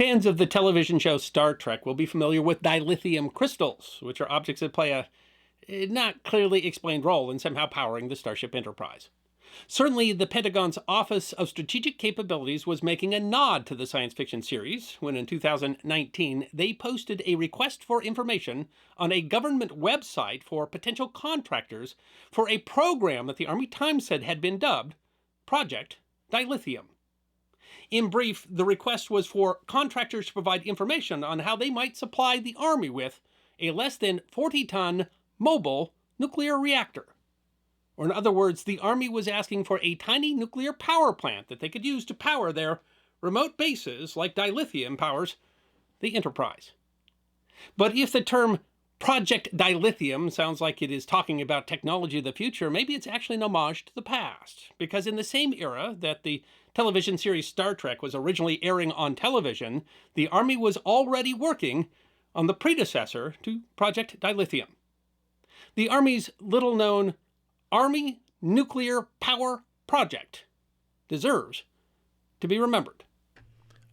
Fans of the television show Star Trek will be familiar with dilithium crystals, which are objects that play a not clearly explained role in somehow powering the Starship Enterprise. Certainly, the Pentagon's Office of Strategic Capabilities was making a nod to the science fiction series when in 2019 they posted a request for information on a government website for potential contractors for a program that the Army Times said had been dubbed Project Dilithium. In brief, the request was for contractors to provide information on how they might supply the Army with a less than 40-ton mobile nuclear reactor. Or in other words, the Army was asking for a tiny nuclear power plant that they could use to power their remote bases like dilithium powers the Enterprise. But if the term Project Dilithium sounds like it is talking about technology of the future, maybe it's actually an homage to the past. Because in the same era that the television series Star Trek was originally airing on television, the Army was already working on the predecessor to Project Dilithium. The Army's little-known Army Nuclear Power Project deserves to be remembered.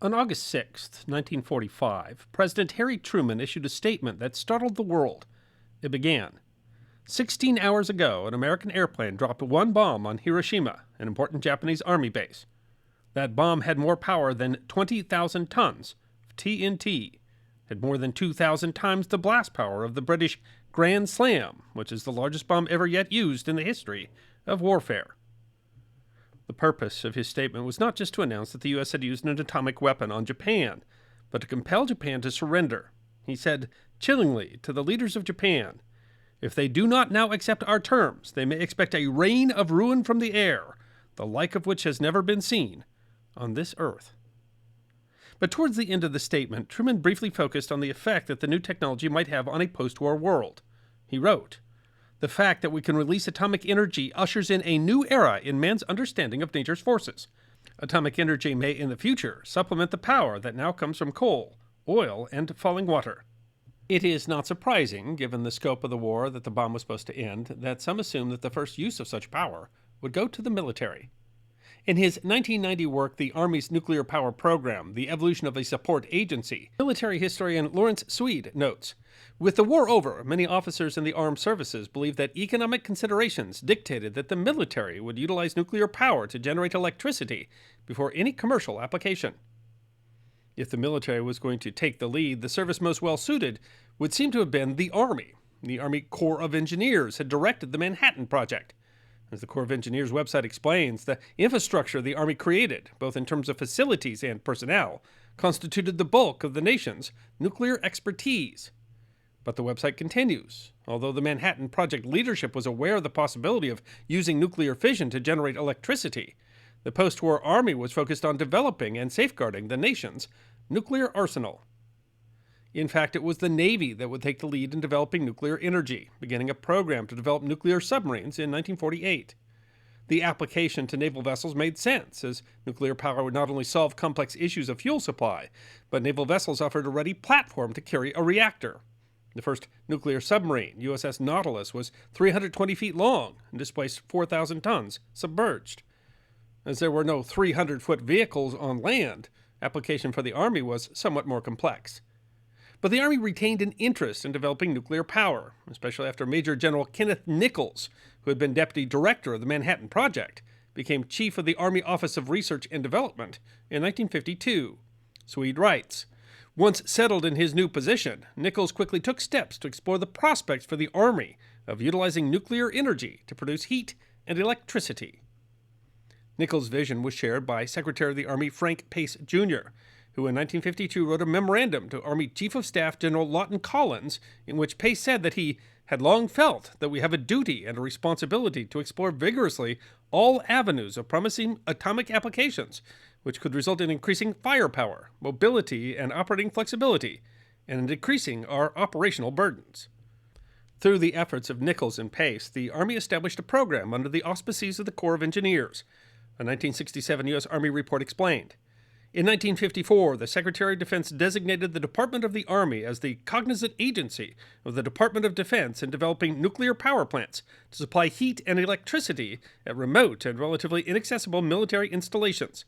On August 6, 1945, President Harry Truman issued a statement that startled the world. It began, 16 hours ago, an American airplane dropped one bomb on Hiroshima, an important Japanese Army base. That bomb had more power than 20,000 tons of TNT, had more than 2,000 times the blast power of the British Grand Slam, which is the largest bomb ever yet used in the history of warfare. The purpose of his statement was not just to announce that the U.S. had used an atomic weapon on Japan, but to compel Japan to surrender. He said chillingly to the leaders of Japan, "If they do not now accept our terms, they may expect a rain of ruin from the air, the like of which has never been seen on this earth." But towards the end of the statement, Truman briefly focused on the effect that the new technology might have on a post-war world. He wrote, "The fact that we can release atomic energy ushers in a new era in man's understanding of nature's forces. Atomic energy may, in the future, supplement the power that now comes from coal, oil, and falling water." It is not surprising, given the scope of the war that the bomb was supposed to end, that some assume that the first use of such power would go to the military. In his 1990 work, The Army's Nuclear Power Program, The Evolution of a Support Agency, military historian Lawrence Swede notes, "With the war over, many officers in the armed services believed that economic considerations dictated that the military would utilize nuclear power to generate electricity before any commercial application. If the military was going to take the lead, the service most well-suited would seem to have been the Army. The Army Corps of Engineers had directed the Manhattan Project. As the Corps of Engineers website explains, the infrastructure the Army created, both in terms of facilities and personnel, constituted the bulk of the nation's nuclear expertise." But the website continues, although the Manhattan Project leadership was aware of the possibility of using nuclear fission to generate electricity, the post-war Army was focused on developing and safeguarding the nation's nuclear arsenal. In fact, it was the Navy that would take the lead in developing nuclear energy, beginning a program to develop nuclear submarines in 1948. The application to naval vessels made sense, as nuclear power would not only solve complex issues of fuel supply, but naval vessels offered a ready platform to carry a reactor. The first nuclear submarine, USS Nautilus, was 320 feet long and displaced 4,000 tons, submerged. As there were no 300-foot vehicles on land, application for the Army was somewhat more complex. But the Army retained an interest in developing nuclear power, especially after Major General Kenneth Nichols, who had been deputy director of the Manhattan Project, became chief of the Army Office of Research and Development in 1952. Swede writes, "Once settled in his new position, Nichols quickly took steps to explore the prospects for the Army of utilizing nuclear energy to produce heat and electricity." Nichols' vision was shared by Secretary of the Army Frank Pace, Jr., who in 1952 wrote a memorandum to Army Chief of Staff General Lawton Collins, in which Pace said that he had long felt that we have a duty and a responsibility to explore vigorously all avenues of promising atomic applications, which could result in increasing firepower, mobility, and operating flexibility, and in decreasing our operational burdens. Through the efforts of Nichols and Pace, the Army established a program under the auspices of the Corps of Engineers. A 1967 U.S. Army report explained, "In 1954, the Secretary of Defense designated the Department of the Army as the cognizant agency of the Department of Defense in developing nuclear power plants to supply heat and electricity at remote and relatively inaccessible military installations.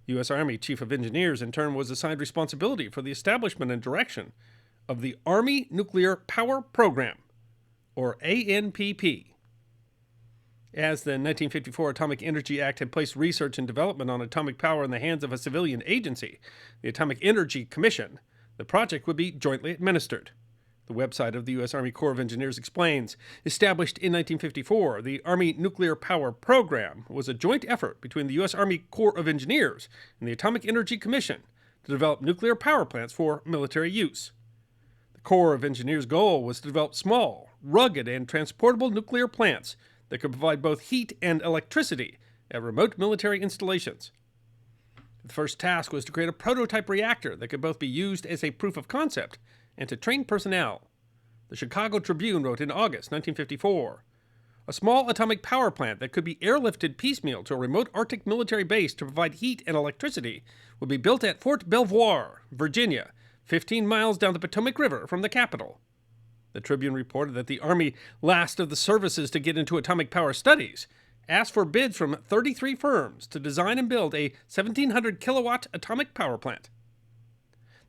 The U.S. Army Chief of Engineers, in turn, was assigned responsibility for the establishment and direction of the Army Nuclear Power Program, or ANPP. As the 1954 Atomic Energy Act had placed research and development on atomic power in the hands of a civilian agency, the Atomic Energy Commission, the project would be jointly administered. The website of the U.S. Army Corps of Engineers explains, established in 1954, the Army Nuclear Power Program was a joint effort between the U.S. Army Corps of Engineers and the Atomic Energy Commission to develop nuclear power plants for military use. The Corps of Engineers' goal was to develop small, rugged, and transportable nuclear plants that could provide both heat and electricity at remote military installations. The first task was to create a prototype reactor that could both be used as a proof of concept and to train personnel. The Chicago Tribune wrote in August 1954, "A small atomic power plant that could be airlifted piecemeal to a remote Arctic military base to provide heat and electricity would be built at Fort Belvoir, Virginia, 15 miles down the Potomac River from the capital." The Tribune reported that the Army, last of the services to get into atomic power studies, asked for bids from 33 firms to design and build a 1,700 kilowatt atomic power plant.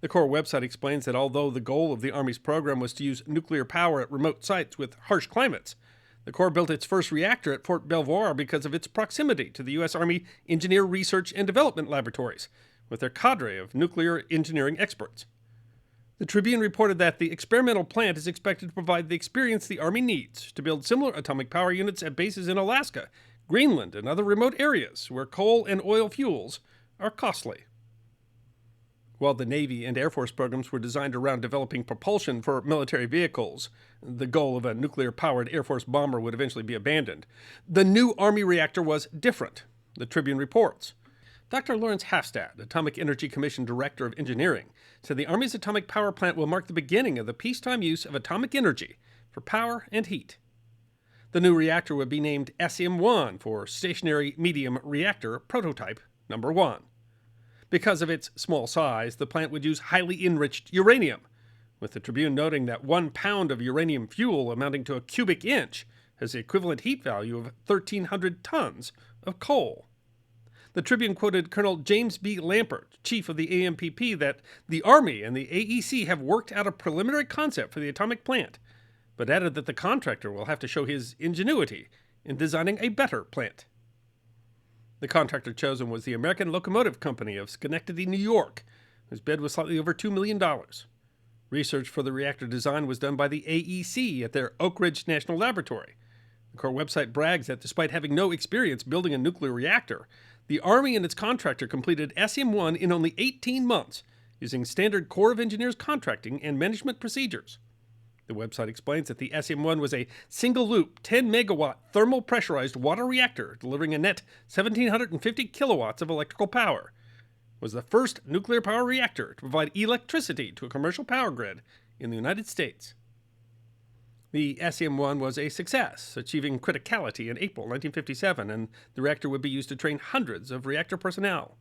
The Corps website explains that although the goal of the Army's program was to use nuclear power at remote sites with harsh climates, the Corps built its first reactor at Fort Belvoir because of its proximity to the U.S. Army Engineer Research and Development Laboratories, with their cadre of nuclear engineering experts. The Tribune reported that the experimental plant is expected to provide the experience the Army needs to build similar atomic power units at bases in Alaska, Greenland, and other remote areas where coal and oil fuels are costly. While the Navy and Air Force programs were designed around developing propulsion for military vehicles, the goal of a nuclear-powered Air Force bomber would eventually be abandoned. The new Army reactor was different, the Tribune reports. Dr. Lawrence Hafstad, Atomic Energy Commission Director of Engineering, said the Army's atomic power plant will mark the beginning of the peacetime use of atomic energy for power and heat. The new reactor would be named SM-1 for Stationary Medium Reactor Prototype Number 1. Because of its small size, the plant would use highly enriched uranium, with the Tribune noting that 1 pound of uranium fuel amounting to a cubic inch has the equivalent heat value of 1,300 tons of coal. The Tribune quoted Colonel James B. Lampert, chief of the ANPP, that the Army and the AEC have worked out a preliminary concept for the atomic plant, but added that the contractor will have to show his ingenuity in designing a better plant. The contractor chosen was the American Locomotive Company of Schenectady, New York, whose bid was slightly over $2 million. Research for the reactor design was done by the AEC at their Oak Ridge National Laboratory. The Corps website brags that despite having no experience building a nuclear reactor, the Army and its contractor completed SM-1 in only 18 months, using standard Corps of Engineers contracting and management procedures. The website explains that the SM-1 was a single-loop, 10-megawatt thermal pressurized water reactor delivering a net 1,750 kilowatts of electrical power. It was the first nuclear power reactor to provide electricity to a commercial power grid in the United States. The SM-1 was a success, achieving criticality in April 1957, and the reactor would be used to train hundreds of reactor personnel.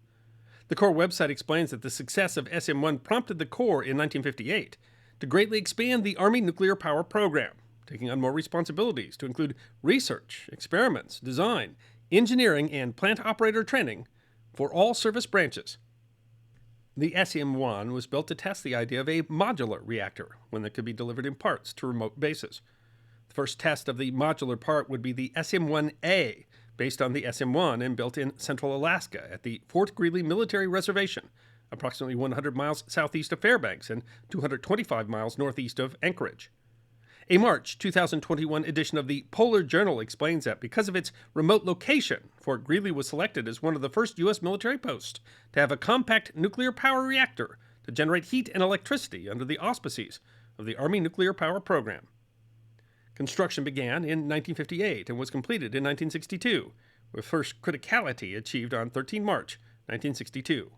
The Corps website explains that the success of SM-1 prompted the Corps in 1958 to greatly expand the Army nuclear power program, taking on more responsibilities to include research, experiments, design, engineering, and plant operator training for all service branches. The SM-1 was built to test the idea of a modular reactor, one that could be delivered in parts to remote bases. The first test of the modular part would be the SM-1A, based on the SM-1 and built in central Alaska at the Fort Greely Military Reservation, approximately 100 miles southeast of Fairbanks and 225 miles northeast of Anchorage. A March 2021 edition of the Polar Journal explains that because of its remote location, Fort Greely was selected as one of the first U.S. military posts to have a compact nuclear power reactor to generate heat and electricity under the auspices of the Army Nuclear Power Program. Construction began in 1958 and was completed in 1962, with first criticality achieved on 13 March 1962.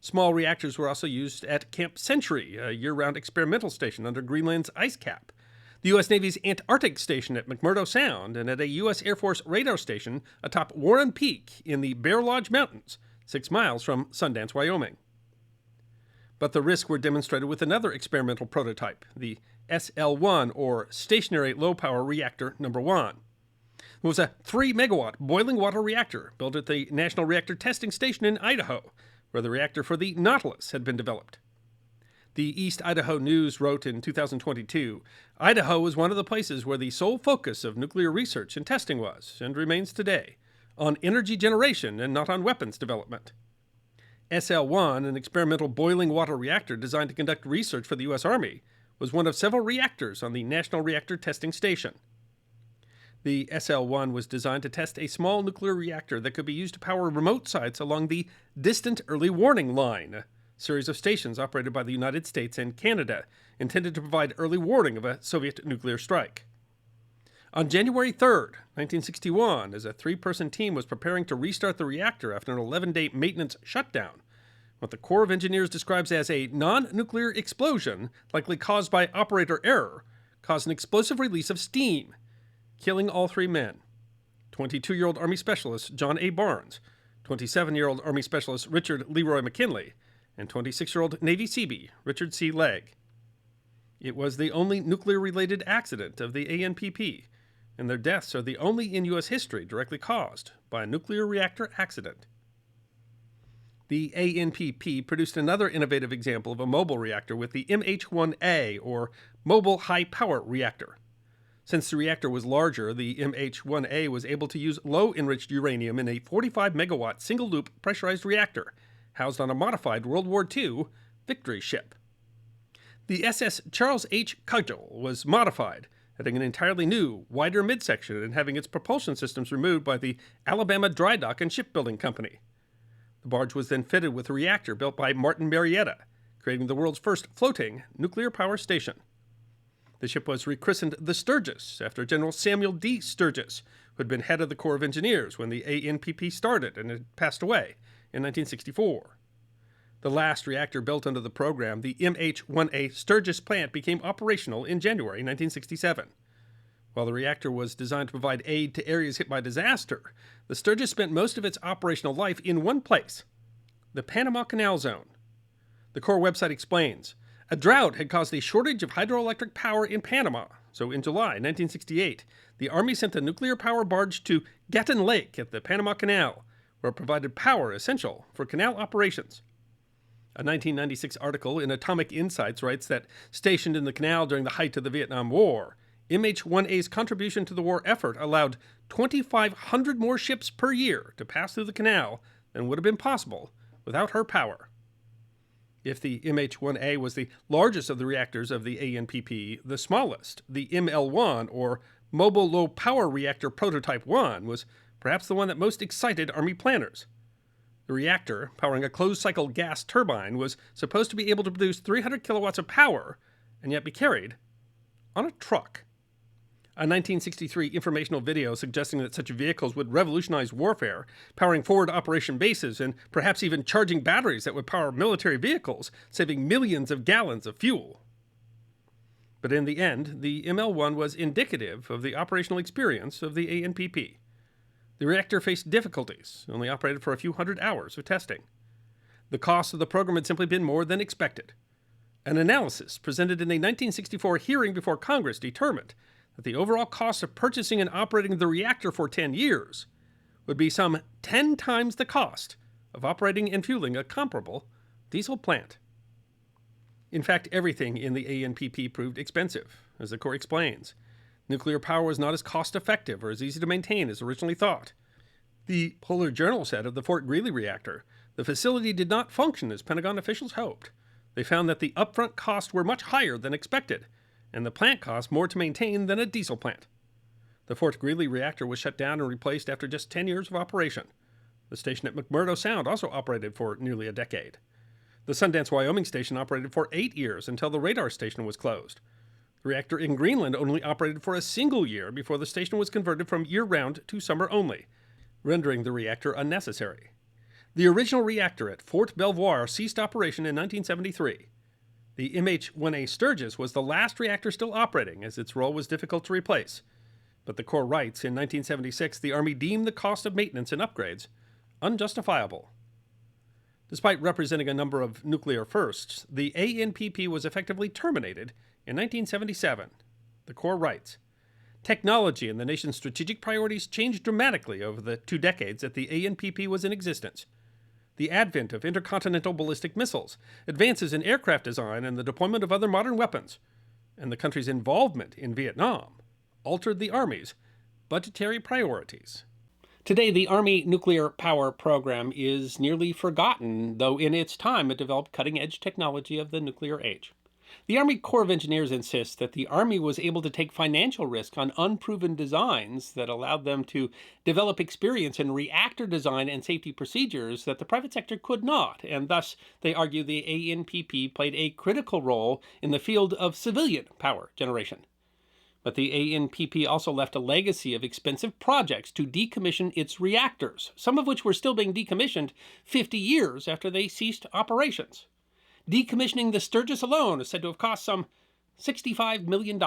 Small reactors were also used at Camp Century, a year-round experimental station under Greenland's ice cap, the U.S. Navy's Antarctic station at McMurdo Sound, and at a U.S. Air Force radar station atop Warren Peak in the Bear Lodge Mountains, 6 miles from Sundance, Wyoming. But the risks were demonstrated with another experimental prototype, the SL-1, or Stationary Low Power Reactor Number 1. was a 3-megawatt boiling water reactor built at the National Reactor Testing Station in Idaho, where the reactor for the Nautilus had been developed. The East Idaho News wrote in 2022, Idaho was one of the places where the sole focus of nuclear research and testing was, and remains today, on energy generation and not on weapons development. SL-1, an experimental boiling water reactor designed to conduct research for the U.S. Army, was one of several reactors on the National Reactor Testing Station. The SL-1 was designed to test a small nuclear reactor that could be used to power remote sites along the Distant Early Warning Line, a series of stations operated by the United States and Canada, intended to provide early warning of a Soviet nuclear strike. On January 3, 1961, as a 3-person team was preparing to restart the reactor after an 11-day maintenance shutdown, what the Corps of Engineers describes as a non-nuclear explosion, likely caused by operator error, caused an explosive release of steam, killing all 3 men: 22-year-old Army Specialist John A. Barnes, 27-year-old Army Specialist Richard Leroy McKinley, and 26-year-old Navy Seabee Richard C. Legg. It was the only nuclear-related accident of the ANPP, and their deaths are the only in U.S. history directly caused by a nuclear reactor accident. The ANPP produced another innovative example of a mobile reactor with the MH-1A, or Mobile High Power Reactor. Since the reactor was larger, the MH-1A was able to use low-enriched uranium in a 45-megawatt single-loop pressurized reactor, housed on a modified World War II Victory ship. The SS Charles H. Cudgel was modified, adding an entirely new, wider midsection and having its propulsion systems removed by the Alabama Dry Dock and Shipbuilding Company. The barge was then fitted with a reactor built by Martin Marietta, creating the world's first floating nuclear power station. The ship was rechristened the Sturgis, after General Samuel D. Sturgis, who had been head of the Corps of Engineers when the ANPP started and had passed away in 1964. The last reactor built under the program, the MH-1A Sturgis plant, became operational in January 1967. While the reactor was designed to provide aid to areas hit by disaster, the Sturgis spent most of its operational life in one place: the Panama Canal Zone. The Corps website explains, a drought had caused a shortage of hydroelectric power in Panama, so in July 1968, the Army sent a nuclear power barge to Gatun Lake at the Panama Canal, where it provided power essential for canal operations. A 1996 article in Atomic Insights writes that, stationed in the canal during the height of the Vietnam War, MH-1A's contribution to the war effort allowed 2,500 more ships per year to pass through the canal than would have been possible without her power. If the MH-1A was the largest of the reactors of the ANPP, the smallest, the ML-1, or Mobile Low Power Reactor Prototype 1, was perhaps the one that most excited Army planners. The reactor, powering a closed-cycle gas turbine, was supposed to be able to produce 300 kilowatts of power, and yet be carried on a truck. A 1963 informational video suggesting that such vehicles would revolutionize warfare, powering forward operation bases and perhaps even charging batteries that would power military vehicles, saving millions of gallons of fuel. But in the end, the ML-1 was indicative of the operational experience of the ANPP. The reactor faced difficulties, only operated for a few hundred hours of testing. The cost of the program had simply been more than expected. An analysis presented in a 1964 hearing before Congress determined that the overall cost of purchasing and operating the reactor for 10 years would be some 10 times the cost of operating and fueling a comparable diesel plant. In fact, everything in the ANPP proved expensive, as the Corps explains. Nuclear power was not as cost-effective or as easy to maintain as originally thought. The Polar Journal said of the Fort Greely reactor, the facility did not function as Pentagon officials hoped. They found that the upfront costs were much higher than expected, and the plant cost more to maintain than a diesel plant. The Fort Greely reactor was shut down and replaced after just 10 years of operation. The station at McMurdo Sound also operated for nearly a decade. The Sundance, Wyoming station operated for 8 years until the radar station was closed. The reactor in Greenland only operated for a single year before the station was converted from year-round to summer only, rendering the reactor unnecessary. The original reactor at Fort Belvoir ceased operation in 1973. The MH-1A Sturgis was the last reactor still operating, as its role was difficult to replace. But the Corps writes, in 1976, the Army deemed the cost of maintenance and upgrades unjustifiable. Despite representing a number of nuclear firsts, the ANPP was effectively terminated in 1977. The Corps writes, Technology and the nation's strategic priorities changed dramatically over the 2 decades that the ANPP was in existence. The advent of intercontinental ballistic missiles, advances in aircraft design, and the deployment of other modern weapons, and the country's involvement in Vietnam altered the Army's budgetary priorities. Today, the Army nuclear power program is nearly forgotten, though in its time it developed cutting-edge technology of the nuclear age. The Army Corps of Engineers insists that the Army was able to take financial risk on unproven designs that allowed them to develop experience in reactor design and safety procedures that the private sector could not, and thus, they argue, the ANPP played a critical role in the field of civilian power generation. But the ANPP also left a legacy of expensive projects to decommission its reactors, some of which were still being decommissioned 50 years after they ceased operations. Decommissioning the Sturgis alone is said to have cost some $65 million.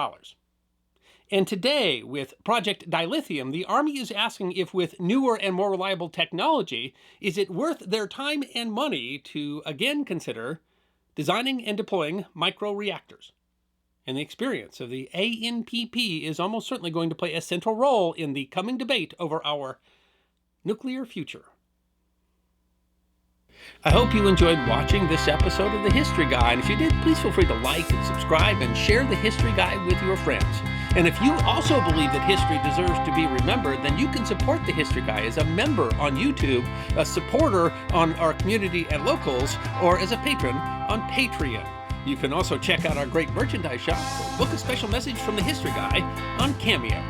And today, with Project Dilithium, the Army is asking if with newer and more reliable technology, is it worth their time and money to again consider designing and deploying microreactors. And the experience of the ANPP is almost certainly going to play a central role in the coming debate over our nuclear future. I hope you enjoyed watching this episode of The History Guy, and if you did, please feel free to like and subscribe and share The History Guy with your friends. And if you also believe that history deserves to be remembered, then you can support The History Guy as a member on YouTube, a supporter on our community and locals, or as a patron on Patreon. You can also check out our great merchandise shop or book a special message from The History Guy on Cameo.